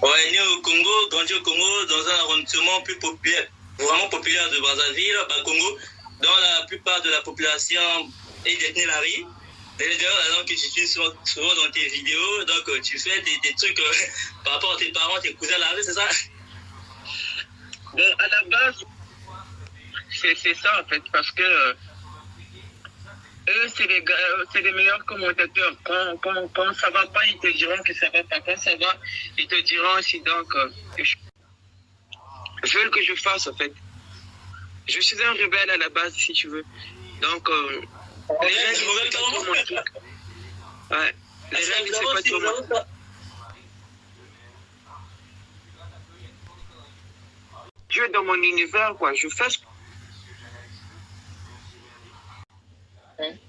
Ouais, né au Congo, grandi au Congo, dans un arrondissement plus populaire, vraiment populaire de Brazzaville, Congo, dont la plupart de la population est d'ethnie Lari. C'est d'ailleurs la langue que tu utilises souvent dans tes vidéos, donc tu fais des trucs par rapport à tes parents, tes cousins Lari, c'est ça? Bon, à la base, c'est ça en fait, parce que eux, c'est les meilleurs commentateurs. Quand ça va pas, ils te diront que ça va pas. Quand ça va, ils te diront aussi. Donc, je veux que je fasse en fait. Je suis un rebelle à la base, si tu veux. Donc, les règles, c'est pas trop mon truc. Ouais, les règles, c'est pas trop mon truc. Je suis dans mon univers, quoi. Je fais ce...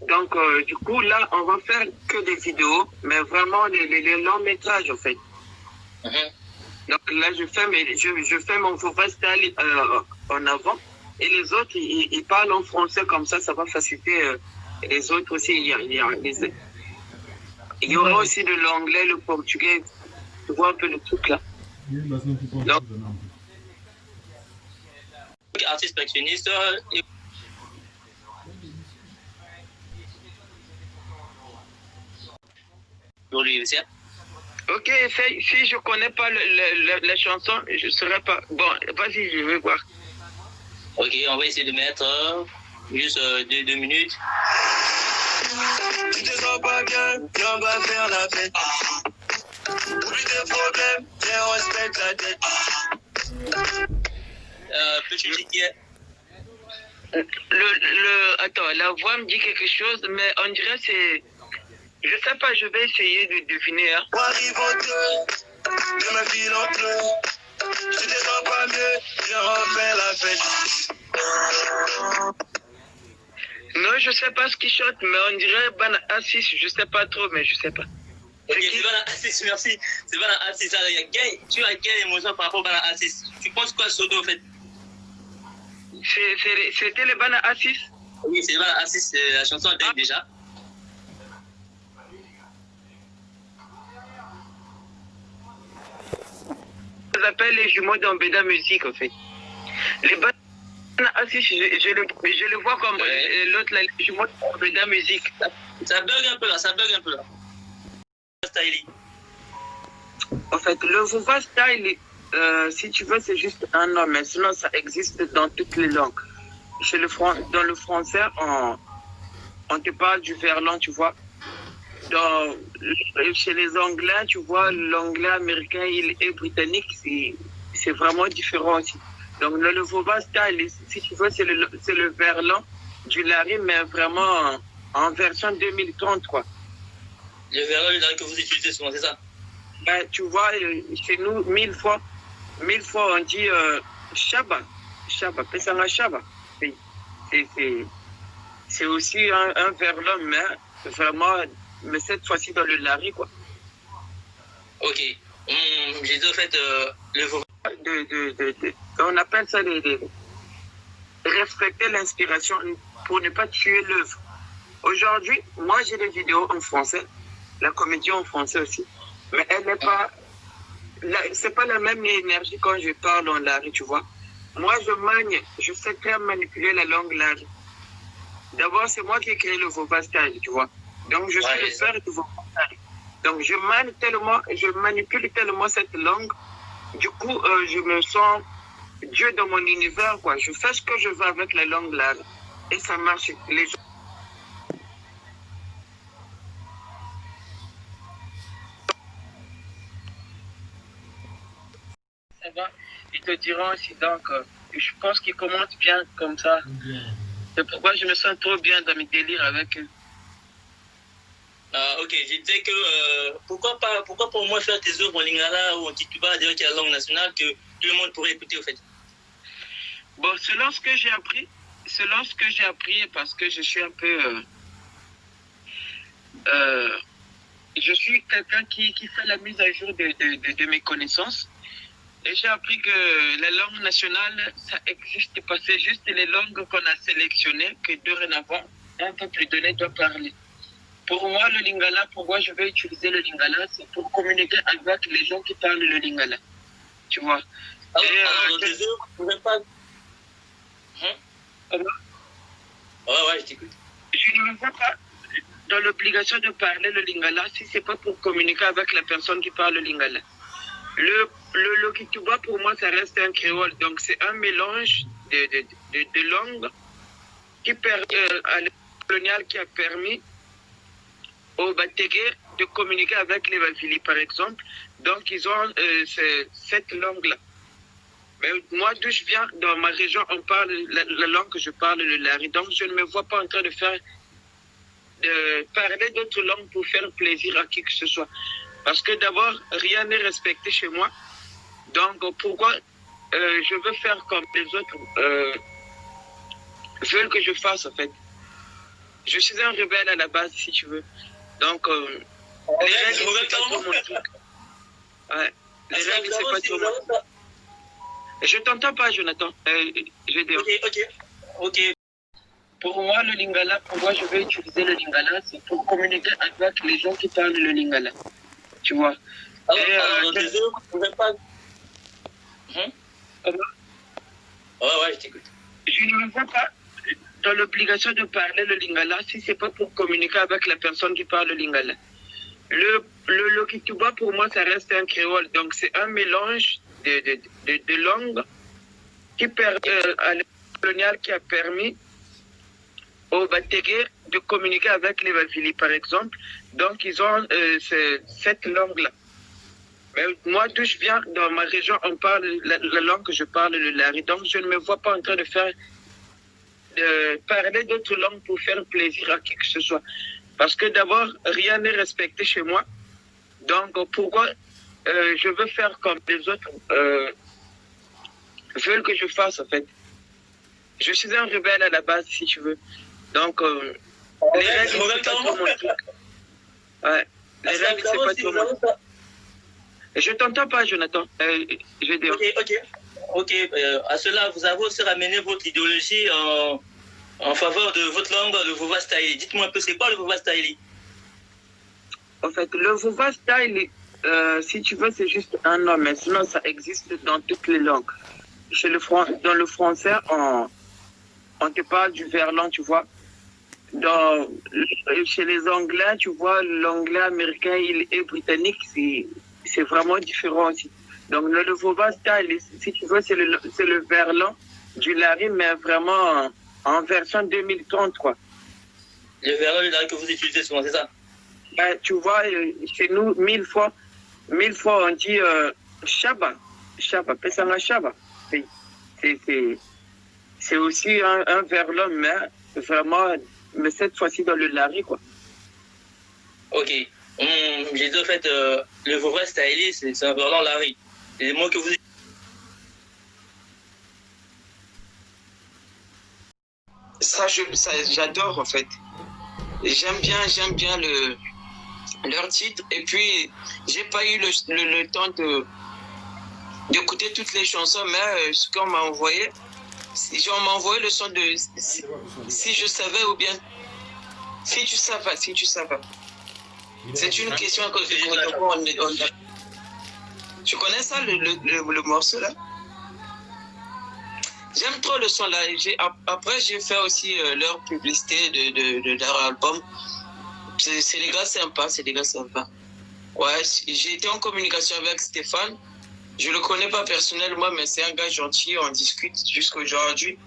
Donc, du coup, là, on va faire que des vidéos, mais vraiment les longs métrages, en fait. Donc là, je fais mon freestyle en avant. Et les autres, ils parlent en français comme ça va faciliter les autres aussi. Il y aura aussi de l'anglais, le portugais. Tu vois un peu le truc là. Donc, artiste percussionniste. Pour lui aussi. Ok, si je connais pas la chanson, je serai pas. Bon, vas-y, je vais voir. Ok, on va essayer de mettre juste 2 minutes. Tu te sens pas bien, on va faire la fête. Plus de problèmes, viens, on respecte la tête. Petit ticket. Attends, la voix me dit quelque chose, mais on dirait c'est... Je sais pas, je vais essayer de deviner. Hein. Arrive au deux, de ma fille en pleurs. Tu te sens pas mieux, viens, on fait la fête. Non, je sais pas ce qu'il chante, mais on dirait Bana A6, je sais pas trop, mais je sais pas. Ok, c'est Bana A6, merci. C'est Bana A6. Tu as quelle émotion par rapport à Bana A6? Tu penses quoi sur en fait? C'était le Bana A6? Oui, c'est Bana A6, la chanson date déjà. Ça s'appelle les jumeaux dans Beda Musique, en fait. Les Bana A6, je le vois comme l'autre, les jumeaux dans Beda Musique. Ça bug un peu là, ça bug un peu là. Styling. En fait, le Vova Style, si tu veux, c'est juste un nom, mais sinon, ça existe dans toutes les langues. Dans le français, on te parle du verlan, tu vois. Chez les Anglais, tu vois, l'anglais américain et britannique, c'est vraiment différent aussi. Donc, le Vova Style, si tu veux, c'est le verlan du Larry, mais vraiment en version 2030, quoi. Le verlan que vous utilisez souvent, c'est ça? Ben, tu vois, chez nous, mille fois, on dit Shaba, Pesanga Shaba. C'est aussi un verlan, mais vraiment, mais cette fois-ci dans le Lari, quoi. Ok. J'ai dit en fait, on appelle ça respecter l'inspiration pour ne pas tuer l'œuvre. Aujourd'hui, moi j'ai des vidéos en français, la comédie en français aussi, mais elle n'est pas... C'est pas la même énergie quand je parle en Lari, tu vois. Moi, je sais très manipuler la langue Lari. D'abord, c'est moi qui ai créé le Vova Style, tu vois. Donc, je suis le père du Vova Style. Donc, je manipule tellement cette langue. Du coup, je me sens Dieu dans mon univers, quoi. Je fais ce que je veux avec la langue Lari. Et ça marche. Les gens... Ça va. Ils te diront aussi, donc, je pense qu'ils commentent bien comme ça. C'est pourquoi je me sens trop bien dans mes délires avec eux. ok, je disais que pourquoi pour moi faire tes œuvres en lingala ou en tituba, dire qu'il y a la langue nationale que tout le monde pourrait écouter au fait? Bon, selon ce que j'ai appris, parce que je suis un peu... je suis quelqu'un qui fait la mise à jour de mes connaissances. Et j'ai appris que la langue nationale, ça existe pas. C'est juste les langues qu'on a sélectionnées que dorénavant, un peuple donné doit parler. Pour moi, le lingala, pourquoi je vais utiliser le lingala, c'est pour communiquer avec les gens qui parlent le lingala. Tu vois. Alors, désolé, vous ne pouvez pas... Ouais, je t'écoute. Je ne me vois pas dans l'obligation de parler le lingala si ce n'est pas pour communiquer avec la personne qui parle le lingala. Le Kituba, pour moi, ça reste un créole. Donc, c'est un mélange de langues à l'époque coloniale qui a permis aux Batégués de communiquer avec les Bafili, par exemple. Donc, ils ont cette langue-là. Mais moi, d'où je viens, dans ma région, on parle la langue que je parle, le lari. Donc, je ne me vois pas en train de parler d'autres langues pour faire plaisir à qui que ce soit. Parce que d'abord, rien n'est respecté chez moi. Donc, pourquoi je veux faire comme les autres veulent que je fasse, en fait. Je suis un rebelle à la base, si tu veux. Donc, les règles, c'est pas tout mon truc. Ouais. Les règles, c'est pas tout mon truc. Je t'entends pas, Jonathan. Je dis. Ok. Pour moi, le lingala, pourquoi je vais utiliser le lingala, c'est pour communiquer avec les gens qui parlent le lingala. Tu vois. Alors, désolé, vous ne pouvez pas... Ouais, je t'écoute. Je ne me vois pas dans l'obligation de parler le lingala si ce n'est pas pour communiquer avec la personne qui parle le lingala. Le Kituba, pour moi, ça reste un créole. Donc, c'est un mélange de langues à l'époque coloniale qui a permis aux Batégués de communiquer avec les Bafili, par exemple. Donc, ils ont cette langue-là. Mais moi, d'où je viens, dans ma région, on parle la langue que je parle, le lari. Donc, je ne me vois pas en train de parler d'autres langues pour faire plaisir à qui que ce soit. Parce que d'abord, rien n'est respecté chez moi. Donc, pourquoi je veux faire comme les autres veulent que je fasse, en fait. Je suis un rebelle à la base, si tu veux. Donc, les règles, c'est pas tout mon truc. Ouais. Les règles, c'est pas tout mon truc. Je t'entends pas, Jonathan. Je dis. Ok. À cela, vous avez aussi ramené votre idéologie en faveur de votre langue, le Vova Style. Dites-moi un peu, c'est quoi le Vova Style? En fait, le Vova Style, si tu veux, c'est juste un nom, mais sinon, ça existe dans toutes les langues. Dans le français, on te parle du verlan, tu vois. Chez les Anglais, tu vois, l'anglais américain et britannique, c'est vraiment différent aussi. Donc, le Vova Style, si tu veux, c'est le verlan du lari, mais vraiment en version 2030, quoi. Le verlan du lari que vous utilisez souvent, c'est ça? Ben, tu vois, chez nous, mille fois, on dit Shaba, Pesanga Shaba. C'est aussi un verlan, mais vraiment, mais cette fois-ci dans le lari, quoi. Ok. J'ai dit, en fait, le Vova Style, c'est un verlan lari. C'est les mots que vous... Ça, j'adore, en fait. J'aime bien leur titre. Et puis, j'ai pas eu le temps d'écouter toutes les chansons, mais ce qu'on m'a envoyé, on m'a envoyé le son de si je savais ou bien si tu savais. C'est une question que tu connais ça, le morceau là? J'aime trop le son là. Après, j'ai fait aussi leur publicité de leur album. C'est des gars sympas. Ouais, j'ai été en communication avec Stéphane. Je le connais pas personnellement, mais c'est un gars gentil. On discute jusqu'à aujourd'hui.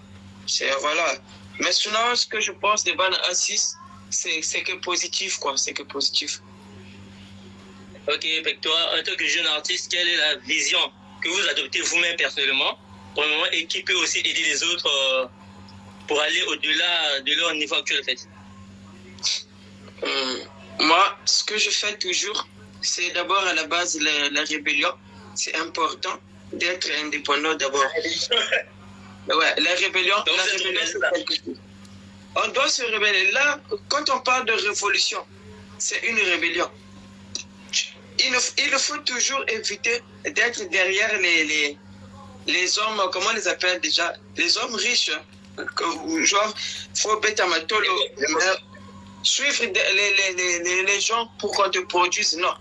Voilà. Mais sinon, ce que je pense des bandes A6, c'est que positif, quoi. C'est que positif. Ok, avec toi, en tant que jeune artiste, quelle est la vision que vous adoptez vous-même personnellement pour le moment et qui peut aussi aider les autres pour aller au-delà de leur niveau actuel, en fait? Moi, ce que je fais toujours, c'est d'abord à la base la rébellion. C'est important d'être indépendant d'abord. Ouais, la rébellion, c'est quelque chose. On doit se rébeller. Là, quand on parle de révolution, c'est une rébellion. Il faut toujours éviter d'être derrière les hommes, comment on les appelle déjà? Les hommes riches. Genre, faut bêter à matolo. suivre les gens pour qu'on te produise, non.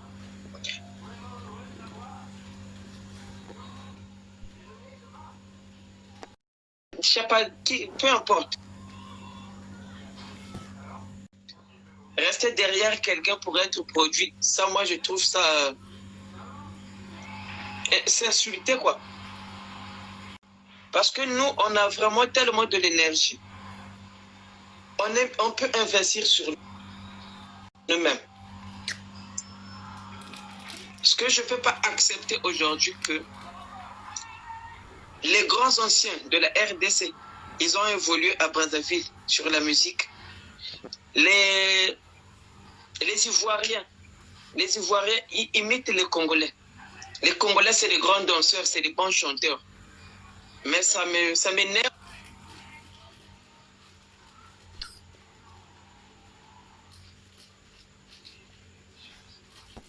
Je sais pas qui, peu importe. Rester derrière quelqu'un pour être produit, ça, moi, je trouve ça... c'est insulté, quoi. Parce que nous, on a vraiment tellement de l'énergie. On peut investir sur nous-mêmes. Ce que je ne peux pas accepter aujourd'hui, que les grands anciens de la RDC, ils ont évolué à Brazzaville sur la musique. Les Ivoiriens, ils imitent les Congolais. Les Congolais, c'est les grands danseurs, c'est les bons chanteurs. Mais ça m'énerve